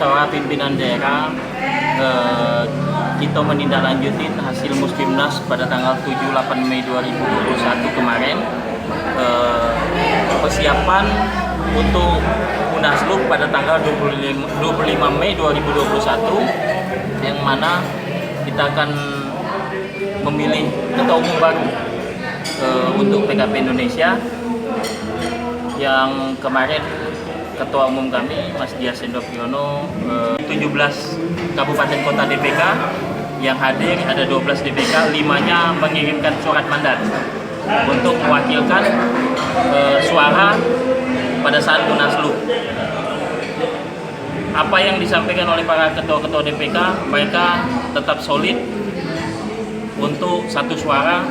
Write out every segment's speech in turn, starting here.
musyawarah pimpinan daerah kita menindaklanjuti hasil Muskimnas pada tanggal 7-8 Mei 2021 kemarin, persiapan untuk Munaslup pada tanggal 25 Mei 2021, yang mana kita akan memilih ketua umum baru untuk PKP Indonesia. Yang kemarin ketua umum kami Mas Dias Endopiono, 17 kabupaten kota DPK yang hadir, ada 12 DPK, 5-nya mengirimkan surat mandat untuk mewakilkan suara pada saat Munaslup. Apa yang disampaikan oleh para ketua-ketua DPK, mereka tetap solid untuk satu suara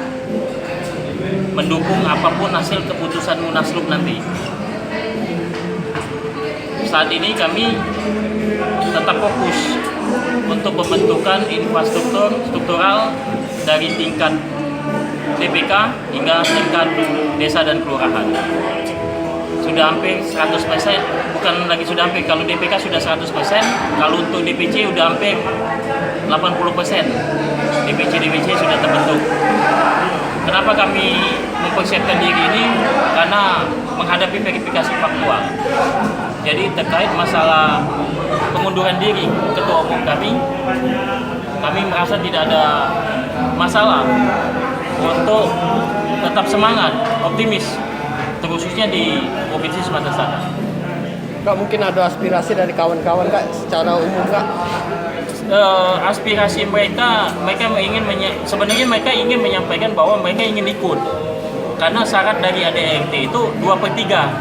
mendukung apapun hasil keputusan Munaslup nanti. Saat ini kami tetap fokus untuk pembentukan infrastruktur struktural dari tingkat DPK hingga tingkat desa dan kelurahan. Sudah hampir 100%, bukan lagi sudah hampir, kalau DPK sudah 100%, kalau untuk DPC sudah hampir 80%. DPC sudah terbentuk. Kenapa kami mempersiapkan diri ini? Karena menghadapi verifikasi faktual. Jadi terkait masalah pengunduran diri ketua umum kami merasa tidak ada masalah untuk tetap semangat, optimis, terkhususnya di Provinsi Sumatera Selatan. Kak, mungkin ada aspirasi dari kawan-kawan Kak secara umum Kak? Aspirasi mereka sebenarnya mereka ingin menyampaikan bahwa mereka ingin ikut, karena syarat dari ADRT itu 2/3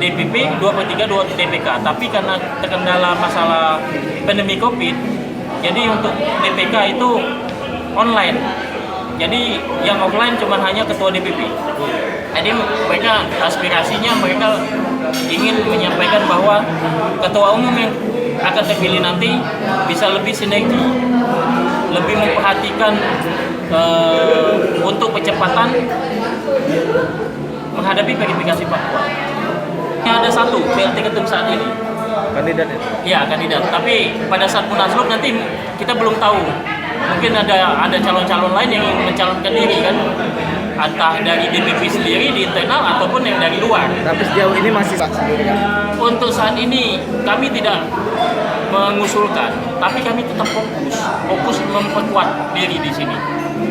DPP, 2/3 DPK. Tapi karena terkendala masalah pandemi COVID, jadi untuk DPK itu online. Jadi yang offline cuma hanya ketua DPP. Jadi mereka aspirasinya, mereka ingin menyampaikan bahwa ketua umum yang akan terpilih nanti bisa lebih sinergi, lebih memperhatikan untuk percepatan menghadapi verifikasi faktual. Ada satu PLT Ketum saat ini. Kandidat itu? Ya, kandidat. Tapi pada saat Munaslup nanti kita belum tahu. Mungkin ada calon-calon lain yang ingin mencalonkan diri kan, entah dari DPP sendiri di internal ataupun yang dari luar. Tapi sejauh ini masih sendiri kan? Untuk saat ini kami tidak mengusulkan, tapi kami tetap fokus memperkuat diri di sini.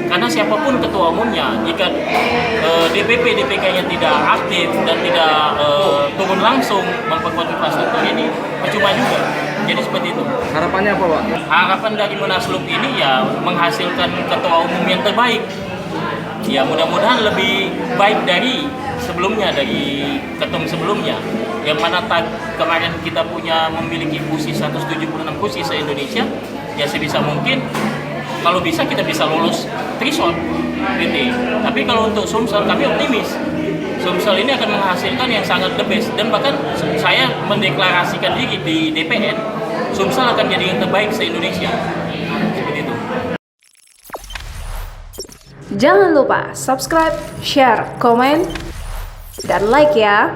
Karena siapapun ketua umumnya, jika DPP DPK-nya tidak aktif dan tidak turun langsung memperkuat infrastruktur ini, percuma juga. Jadi seperti itu. Harapannya apa Pak? Harapan dari Munaslup ini ya menghasilkan ketua umum yang terbaik. Ya mudah-mudahan lebih baik dari sebelumnya, dari ketum sebelumnya. Yang mana kemarin kita memiliki kursi 176 kursi se-Indonesia, ya sebisa mungkin kalau bisa kita bisa lolos threshold gitu. Tapi kalau untuk Sumsel kami optimis. Sumsel ini akan menghasilkan yang sangat the best, dan bahkan saya mendeklarasikan diri di DPN, Sumsel akan jadi yang terbaik se-Indonesia. Seperti itu. Jangan lupa subscribe, share, komen, dan like ya.